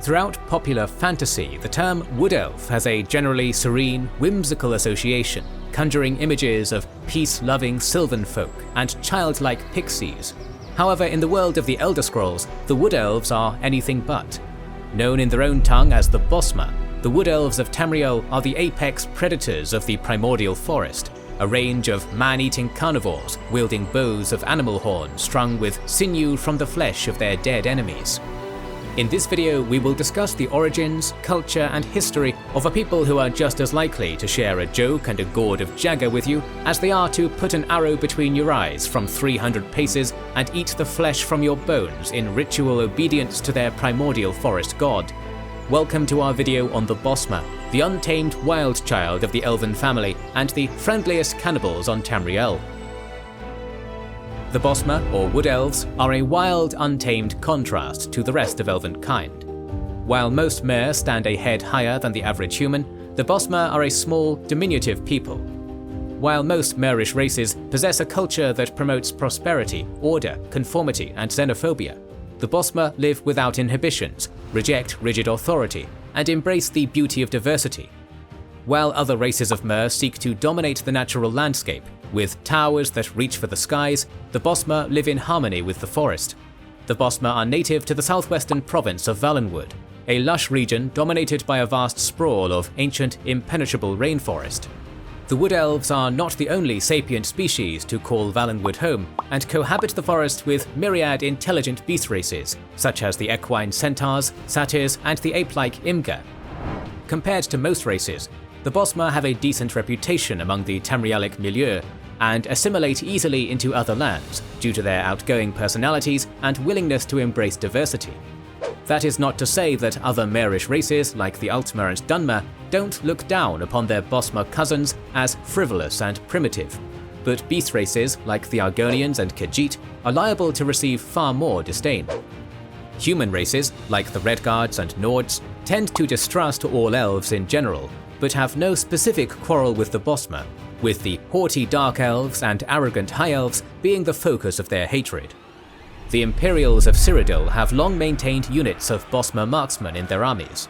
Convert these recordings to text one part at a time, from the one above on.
Throughout popular fantasy, the term Wood Elf has a generally serene, whimsical association, conjuring images of peace-loving sylvan folk and childlike pixies. However, in the world of the Elder Scrolls, the Wood Elves are anything but. Known in their own tongue as the Bosmer, the Wood Elves of Tamriel are the apex predators of the primordial forest, a range of man-eating carnivores wielding bows of animal horn strung with sinew from the flesh of their dead enemies. In this video, we will discuss the origins, culture, and history of a people who are just as likely to share a joke and a gourd of Jagger with you as they are to put an arrow between your eyes from 300 paces and eat the flesh from your bones in ritual obedience to their primordial forest god. Welcome to our video on the Bosmer, the untamed wild child of the elven family and the friendliest cannibals on Tamriel. The Bosmer, or Wood Elves, are a wild, untamed contrast to the rest of elven kind. While most Mer stand a head higher than the average human, the Bosmer are a small, diminutive people. While most Merish races possess a culture that promotes prosperity, order, conformity, and xenophobia, the Bosmer live without inhibitions, reject rigid authority, and embrace the beauty of diversity. While other races of Mer seek to dominate the natural landscape, with towers that reach for the skies, the Bosmer live in harmony with the forest. The Bosmer are native to the southwestern province of Valenwood, a lush region dominated by a vast sprawl of ancient, impenetrable rainforest. The Wood Elves are not the only sapient species to call Valenwood home, and cohabit the forest with myriad intelligent beast races, such as the equine centaurs, satyrs, and the ape-like Imga. Compared to most races, the Bosmer have a decent reputation among the Tamrielic milieu, and assimilate easily into other lands due to their outgoing personalities and willingness to embrace diversity. That is not to say that other Merish races like the Altmer and Dunmer don't look down upon their Bosmer cousins as frivolous and primitive, but beast races like the Argonians and Khajiit are liable to receive far more disdain. Human races like the Redguards and Nords tend to distrust all elves in general, but have no specific quarrel with the Bosmer, with the haughty Dark Elves and arrogant High Elves being the focus of their hatred. The Imperials of Cyrodiil have long maintained units of Bosmer marksmen in their armies.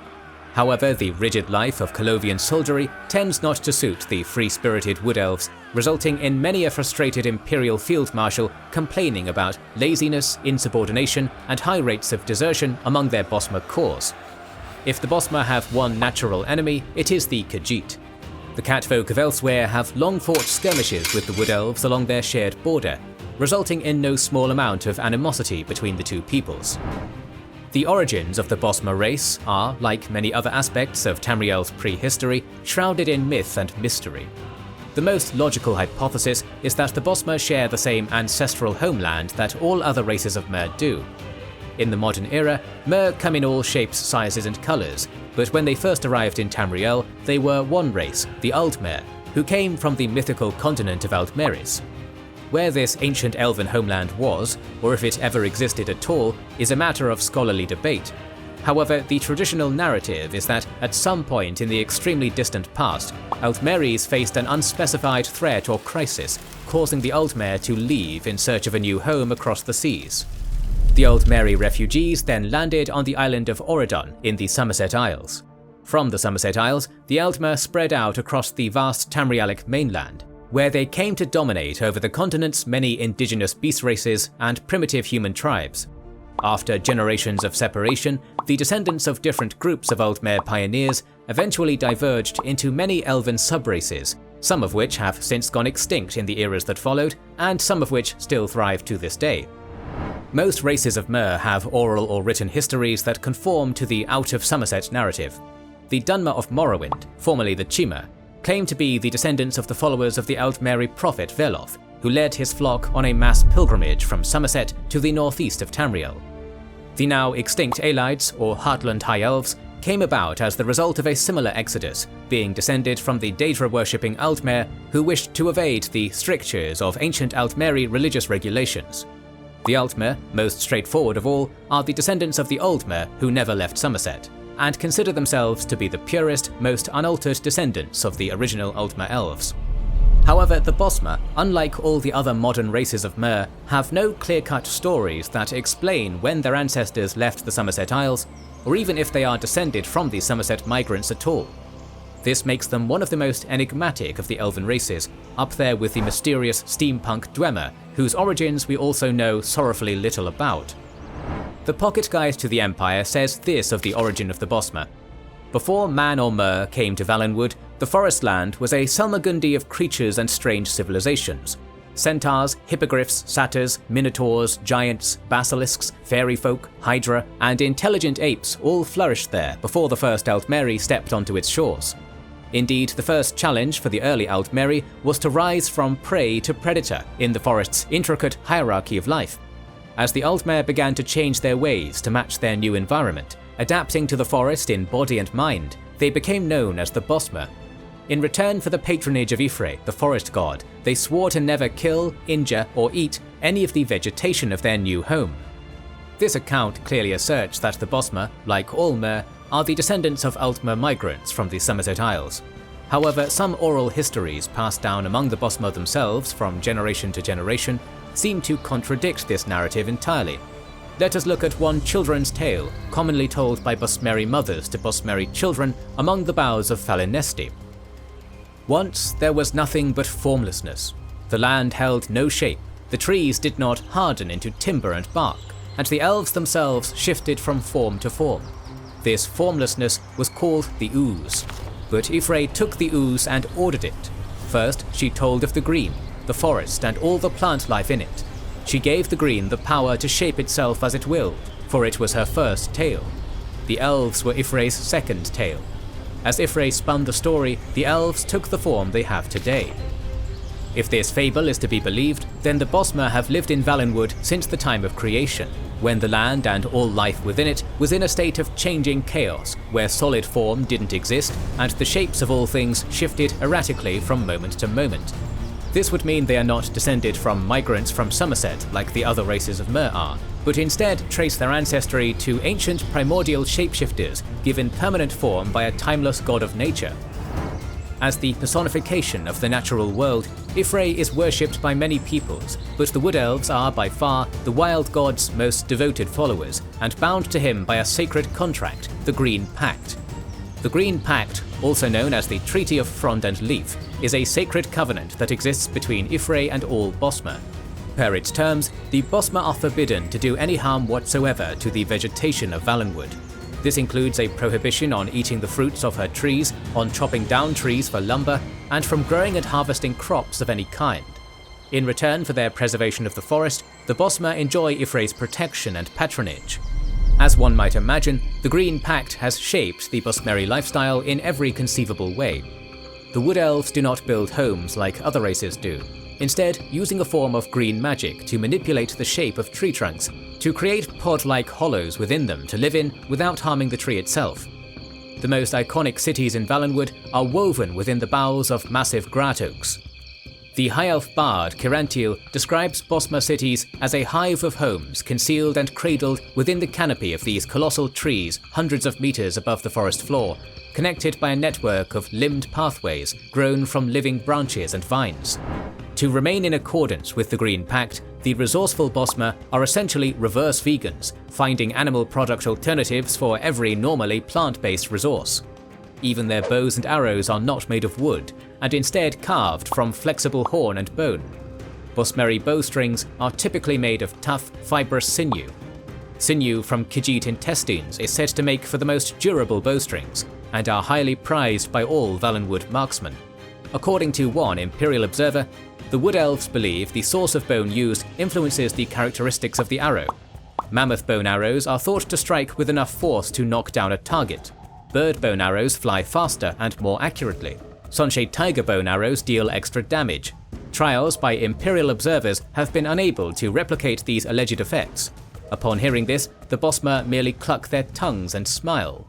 However, the rigid life of Colovian soldiery tends not to suit the free-spirited Wood Elves, resulting in many a frustrated Imperial Field Marshal complaining about laziness, insubordination, and high rates of desertion among their Bosmer corps. If the Bosmer have one natural enemy, it is the Khajiit. The catfolk of elsewhere have long fought skirmishes with the Wood Elves along their shared border, resulting in no small amount of animosity between the two peoples. The origins of the Bosmer race are, like many other aspects of Tamriel's prehistory, shrouded in myth and mystery. The most logical hypothesis is that the Bosmer share the same ancestral homeland that all other races of Mer do. In the modern era, Mer come in all shapes, sizes, and colours, but when they first arrived in Tamriel, they were one race, the Aldmer, who came from the mythical continent of Aldmeris. Where this ancient elven homeland was, or if it ever existed at all, is a matter of scholarly debate. However, the traditional narrative is that at some point in the extremely distant past, Aldmeris faced an unspecified threat or crisis, causing the Aldmer to leave in search of a new home across the seas. The Aldmeri refugees then landed on the island of Oredon in the Somerset Isles. From the Somerset Isles, the Aldmer spread out across the vast Tamrielic mainland, where they came to dominate over the continent's many indigenous beast races and primitive human tribes. After generations of separation, the descendants of different groups of Aldmer pioneers eventually diverged into many elven subraces, some of which have since gone extinct in the eras that followed, and some of which still thrive to this day. Most races of Mer have oral or written histories that conform to the Out of Somerset narrative. The Dunmer of Morrowind, formerly the Chima, claim to be the descendants of the followers of the Aldmeri prophet Veloth, who led his flock on a mass pilgrimage from Somerset to the northeast of Tamriel. The now extinct Aelides, or Heartland High Elves, came about as the result of a similar exodus, being descended from the Daedra-worshipping Aldmer who wished to evade the strictures of ancient Aldmeri religious regulations. The Aldmer, most straightforward of all, are the descendants of the Aldmer who never left Somerset, and consider themselves to be the purest, most unaltered descendants of the original Aldmer elves. However, the Bosmer, unlike all the other modern races of Mer, have no clear-cut stories that explain when their ancestors left the Somerset Isles, or even if they are descended from the Somerset migrants at all. This makes them one of the most enigmatic of the elven races, up there with the mysterious steampunk Dwemer, whose origins we also know sorrowfully little about. The Pocket Guide to the Empire says this of the origin of the Bosmer. Before man or mer came to Valenwood, the forest land was a salmagundi of creatures and strange civilizations. Centaurs, hippogriffs, satyrs, minotaurs, giants, basilisks, fairy folk, hydra, and intelligent apes all flourished there before the first Altmeri stepped onto its shores. Indeed, the first challenge for the early Altmeri was to rise from prey to predator in the forest's intricate hierarchy of life. As the Altmer began to change their ways to match their new environment, adapting to the forest in body and mind, they became known as the Bosmer. In return for the patronage of Ifre, the forest god, they swore to never kill, injure, or eat any of the vegetation of their new home. This account clearly asserts that the Bosmer, like all Mer, are the descendants of Altmer migrants from the Somerset Isles. However, some oral histories passed down among the Bosmer themselves from generation to generation seem to contradict this narrative entirely. Let us look at one children's tale, commonly told by Bosmeri mothers to Bosmeri children among the boughs of Falinesti. Once there was nothing but formlessness. The land held no shape, the trees did not harden into timber and bark, and the elves themselves shifted from form to form. This formlessness was called the ooze. But Ifre took the ooze and ordered it. First, she told of the green, the forest, and all the plant life in it. She gave the green the power to shape itself as it willed, for it was her first tale. The elves were Ifre's second tale. As Ifre spun the story, the elves took the form they have today. If this fable is to be believed, then the Bosmer have lived in Valenwood since the time of creation, when the land and all life within it was in a state of changing chaos, where solid form didn't exist and the shapes of all things shifted erratically from moment to moment. This would mean they are not descended from migrants from Somerset like the other races of Mer are, but instead trace their ancestry to ancient primordial shapeshifters given permanent form by a timeless god of nature. As the personification of the natural world, Ifre is worshipped by many peoples, but the Wood Elves are by far the wild god's most devoted followers, and bound to him by a sacred contract, the Green Pact. The Green Pact, also known as the Treaty of Frond and Leaf, is a sacred covenant that exists between Ifre and all Bosmer. Per its terms, the Bosmer are forbidden to do any harm whatsoever to the vegetation of Valenwood. This includes a prohibition on eating the fruits of her trees, on chopping down trees for lumber, and from growing and harvesting crops of any kind. In return for their preservation of the forest, the Bosmer enjoy Ifre's protection and patronage. As one might imagine, the Green Pact has shaped the Bosmeri lifestyle in every conceivable way. The Wood Elves do not build homes like other races do, instead using a form of green magic to manipulate the shape of tree trunks, to create pod-like hollows within them to live in without harming the tree itself. The most iconic cities in Valenwood are woven within the boughs of massive grat oaks. The High Elf bard Kirantil describes Bosmer cities as a hive of homes concealed and cradled within the canopy of these colossal trees hundreds of meters above the forest floor, connected by a network of limbed pathways grown from living branches and vines. To remain in accordance with the Green Pact, the resourceful Bosmer are essentially reverse vegans, finding animal product alternatives for every normally plant-based resource. Even their bows and arrows are not made of wood, and instead carved from flexible horn and bone. Bosmeri bowstrings are typically made of tough, fibrous sinew. Sinew from Khajiit intestines is said to make for the most durable bowstrings, and are highly prized by all Valenwood marksmen. According to one Imperial observer, the Wood Elves believe the source of bone used influences the characteristics of the arrow. Mammoth bone arrows are thought to strike with enough force to knock down a target. Bird bone arrows fly faster and more accurately. Sunshade tiger bone arrows deal extra damage. Trials by Imperial observers have been unable to replicate these alleged effects. Upon hearing this, the Bosmer merely cluck their tongues and smile.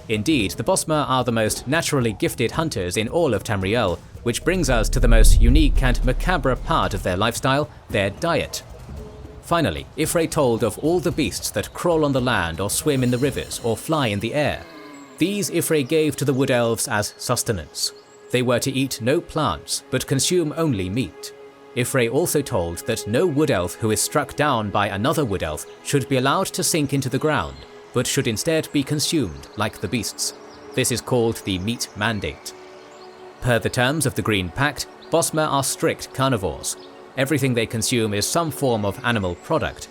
Indeed, the Bosmer are the most naturally gifted hunters in all of Tamriel, which brings us to the most unique and macabre part of their lifestyle, their diet. Finally, Ifre told of all the beasts that crawl on the land or swim in the rivers or fly in the air. These Ifre gave to the Wood Elves as sustenance. They were to eat no plants, but consume only meat. Ifre also told that no Wood Elf who is struck down by another Wood Elf should be allowed to sink into the ground. but should instead be consumed like the beasts. This is called the Meat Mandate. Per the terms of the Green Pact, Bosmer are strict carnivores. Everything they consume is some form of animal product.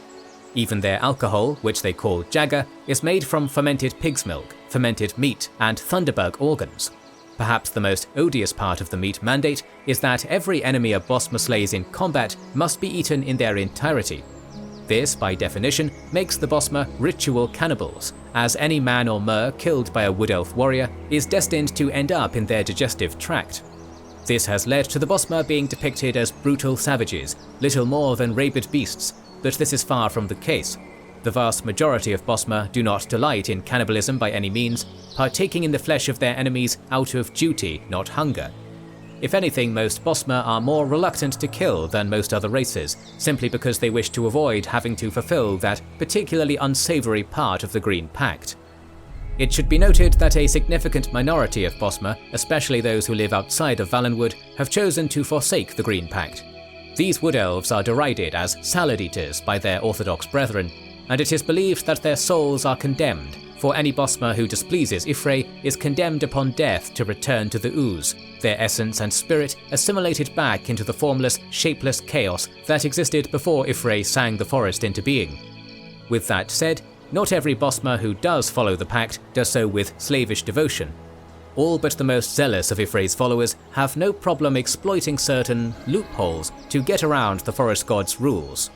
Even their alcohol, which they call Jagger, is made from fermented pig's milk, fermented meat, and thunderbug organs. Perhaps the most odious part of the Meat Mandate is that every enemy a Bosmer slays in combat must be eaten in their entirety. This, by definition, makes the Bosmer ritual cannibals, as any man or mer killed by a Wood Elf warrior is destined to end up in their digestive tract. This has led to the Bosmer being depicted as brutal savages, little more than rabid beasts, but this is far from the case. The vast majority of Bosmer do not delight in cannibalism by any means, partaking in the flesh of their enemies out of duty, not hunger. If anything, most Bosmer are more reluctant to kill than most other races, simply because they wish to avoid having to fulfill that particularly unsavory part of the Green Pact. It should be noted that a significant minority of Bosmer, especially those who live outside of Valenwood, have chosen to forsake the Green Pact. These Wood Elves are derided as salad eaters by their Orthodox brethren, and it is believed that their souls are condemned, for any Bosmer who displeases Y'ffre is condemned upon death to return to the ooze, their essence and spirit assimilated back into the formless, shapeless chaos that existed before Y'ffre sang the forest into being. With that said, not every Bosmer who does follow the pact does so with slavish devotion. All but the most zealous of Y'ffre's followers have no problem exploiting certain loopholes to get around the forest god's rules.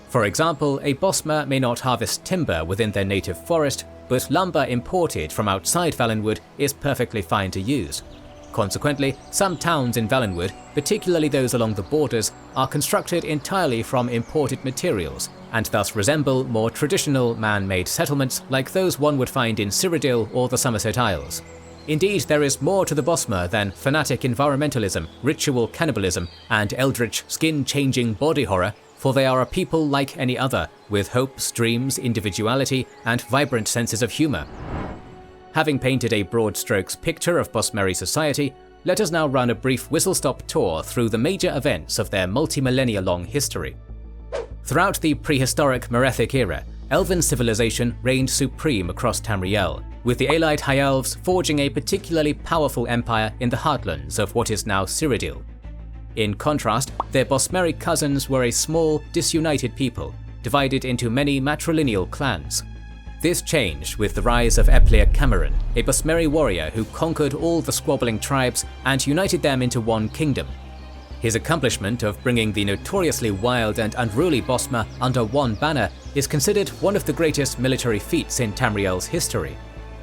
For example, a Bosmer may not harvest timber within their native forest, but lumber imported from outside Valenwood is perfectly fine to use. Consequently, some towns in Valenwood, particularly those along the borders, are constructed entirely from imported materials, and thus resemble more traditional man-made settlements like those one would find in Cyrodiil or the Somerset Isles. Indeed, there is more to the Bosmer than fanatic environmentalism, ritual cannibalism, and eldritch skin-changing body horror, for they are a people like any other, with hopes, dreams, individuality, and vibrant senses of humour. Having painted a broad strokes picture of Bosmeri society, let us now run a brief whistle-stop tour through the major events of their multi-millennia-long history. Throughout the prehistoric Merethic era, Elven civilization reigned supreme across Tamriel, with the Allied High Elves forging a particularly powerful empire in the heartlands of what is now Cyrodiil. In contrast, their Bosmeri cousins were a small, disunited people, divided into many matrilineal clans. This changed with the rise of Kamran, a Bosmeri warrior who conquered all the squabbling tribes and united them into one kingdom. His accomplishment of bringing the notoriously wild and unruly Bosmer under one banner is considered one of the greatest military feats in Tamriel's history.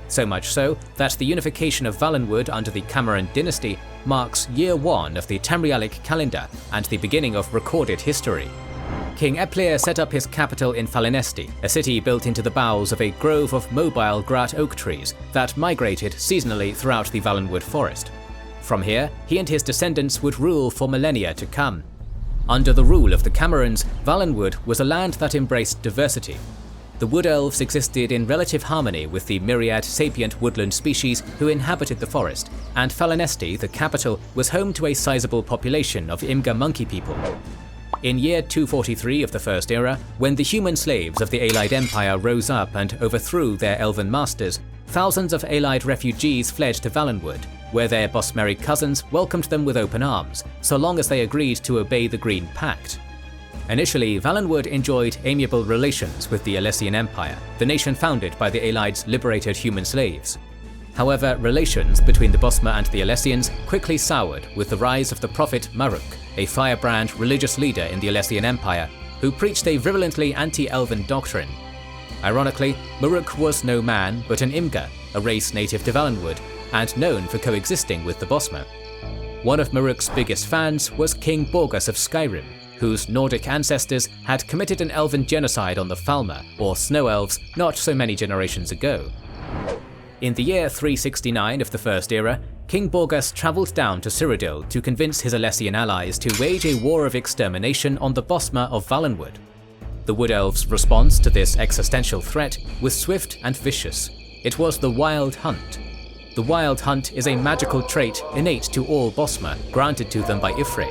So much so that the unification of Valenwood under the Kamran dynasty marks year 1 of the Tamrielic calendar and the beginning of recorded history. King Eplir set up his capital in Friendliest, a city built into the boughs of a grove of mobile grat oak trees that migrated seasonally throughout the Valenwood forest. From here, he and his descendants would rule for millennia to come. Under the rule of the Camerans, Valenwood was a land that embraced diversity. The Wood Elves existed in relative harmony with the myriad sapient woodland species who inhabited the forest, and Friendliest, the capital, was home to a sizable population of Imga monkey people. In year 243 of the First Era, when the human slaves of the Allied Empire rose up and overthrew their elven masters, thousands of Allied refugees fled to Valenwood, where their Bosmeri cousins welcomed them with open arms, so long as they agreed to obey the Green Pact. Initially, Valenwood enjoyed amiable relations with the Alessian Empire, the nation founded by the Allied's liberated human slaves. However, relations between the Bosmer and the Alessians quickly soured with the rise of the prophet Maruk, a firebrand religious leader in the Alessian Empire, who preached a virulently anti-elven doctrine. Ironically, Maruk was no man but an Imga, a race native to Valenwood, and known for coexisting with the Bosmer. One of Maruk's biggest fans was King Borgus of Skyrim, whose Nordic ancestors had committed an elven genocide on the Falmer, or Snow Elves, not so many generations ago. In the year 369 of the First Era, King Borgus travelled down to Cyrodiil to convince his Alessian allies to wage a war of extermination on the Bosmer of Valenwood. The Wood Elves' response to this existential threat was swift and vicious. It was the Wild Hunt. The Wild Hunt is a magical trait innate to all Bosmer, granted to them by Y'ffre.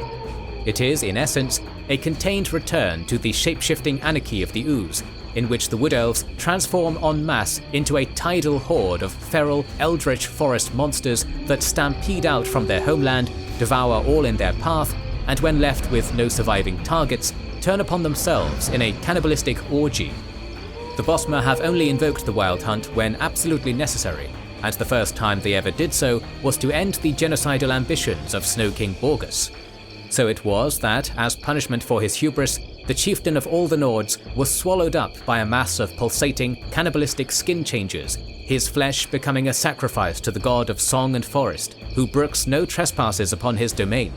It is, in essence, a contained return to the shape-shifting anarchy of the Ooze, in which the Wood Elves transform en masse into a tidal horde of feral, eldritch forest monsters that stampede out from their homeland, devour all in their path, and when left with no surviving targets, turn upon themselves in a cannibalistic orgy. The Bosmer have only invoked the Wild Hunt when absolutely necessary, and the first time they ever did so was to end the genocidal ambitions of Snow King Borgus. So it was that, as punishment for his hubris, the chieftain of all the Nords was swallowed up by a mass of pulsating, cannibalistic skin changers, his flesh becoming a sacrifice to the god of song and forest, who brooks no trespasses upon his domain.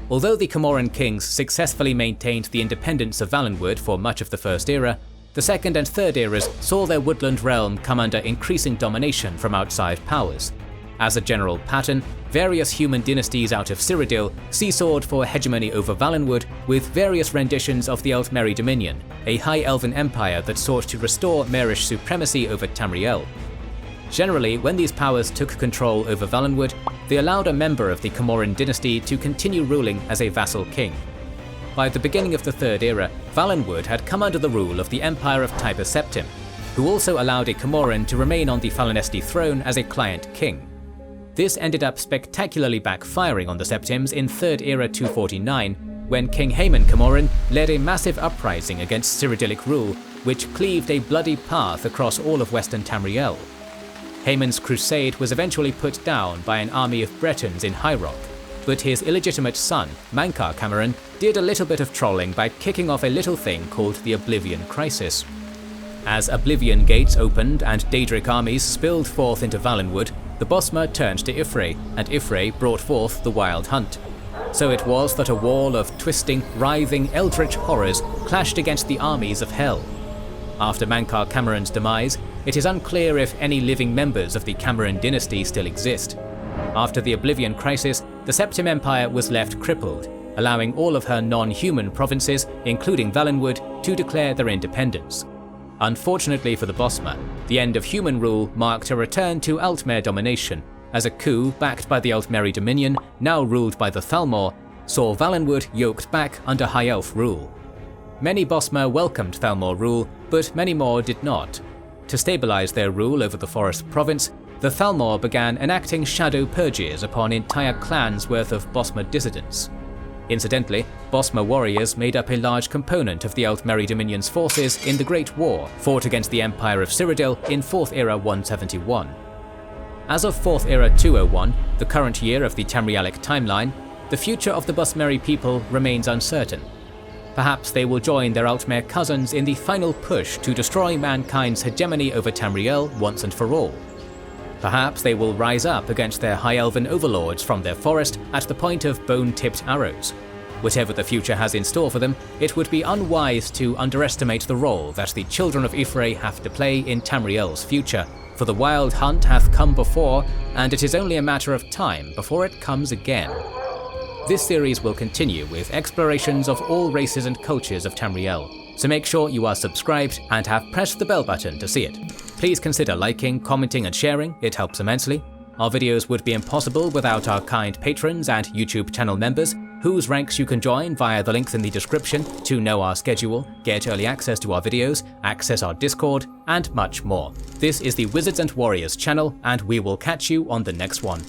Although the Comoran kings successfully maintained the independence of Valenwood for much of the First Era, the Second and Third Eras saw their woodland realm come under increasing domination from outside powers. As a general pattern, various human dynasties out of Cyrodiil seesawed for hegemony over Valenwood, with various renditions of the Altmeri Dominion, a high elven empire that sought to restore Marish supremacy over Tamriel. Generally, when these powers took control over Valenwood, they allowed a member of the Comoran dynasty to continue ruling as a vassal king. By the beginning of the Third Era, Valenwood had come under the rule of the Empire of Tiber Septim, who also allowed a Comoran to remain on the Falinesti throne as a client king. This ended up spectacularly backfiring on the Septims in 3rd Era 249, when King Haemon Comoran led a massive uprising against Cyrodiilic rule, which cleaved a bloody path across all of western Tamriel. Haemon's crusade was eventually put down by an army of Bretons in High Rock, but his illegitimate son, Mankar Kamran, did a little bit of trolling by kicking off a little thing called the Oblivion Crisis. As Oblivion Gates opened and Daedric armies spilled forth into Valenwood, the Bosmer turned to Y'ffre, and Y'ffre brought forth the Wild Hunt. So it was that a wall of twisting, writhing, eldritch horrors clashed against the armies of Hell. After Mankar Kamran's demise, it is unclear if any living members of the Kamran dynasty still exist. After the Oblivion Crisis, the Septim Empire was left crippled, allowing all of her non-human provinces, including Valenwood, to declare their independence. Unfortunately for the Bosmer, the end of human rule marked a return to Altmer domination, as a coup backed by the Altmeri Dominion, now ruled by the Thalmor, saw Valenwood yoked back under High Elf rule. Many Bosmer welcomed Thalmor rule, but many more did not. To stabilize their rule over the Forest Province, the Thalmor began enacting shadow purges upon entire clans worth of Bosmer dissidents. Incidentally, Bosmer warriors made up a large component of the Altmeri Dominion's forces in the Great War fought against the Empire of Cyrodiil in 4th Era 171. As of 4th Era 201, the current year of the Tamrielic timeline, the future of the Bosmeri people remains uncertain. Perhaps they will join their Altmer cousins in the final push to destroy mankind's hegemony over Tamriel once and for all. Perhaps they will rise up against their High Elven overlords from their forest at the point of bone-tipped arrows. Whatever the future has in store for them, it would be unwise to underestimate the role that the children of Y'ffre have to play in Tamriel's future, for the Wild Hunt hath come before, and it is only a matter of time before it comes again. This series will continue with explorations of all races and cultures of Tamriel, so make sure you are subscribed and have pressed the bell button to see it. Please consider liking, commenting and sharing, it helps immensely. Our videos would be impossible without our kind patrons and YouTube channel members, whose ranks you can join via the links in the description to know our schedule, get early access to our videos, access our Discord, and much more. This is the Wizards and Warriors channel, and we will catch you on the next one.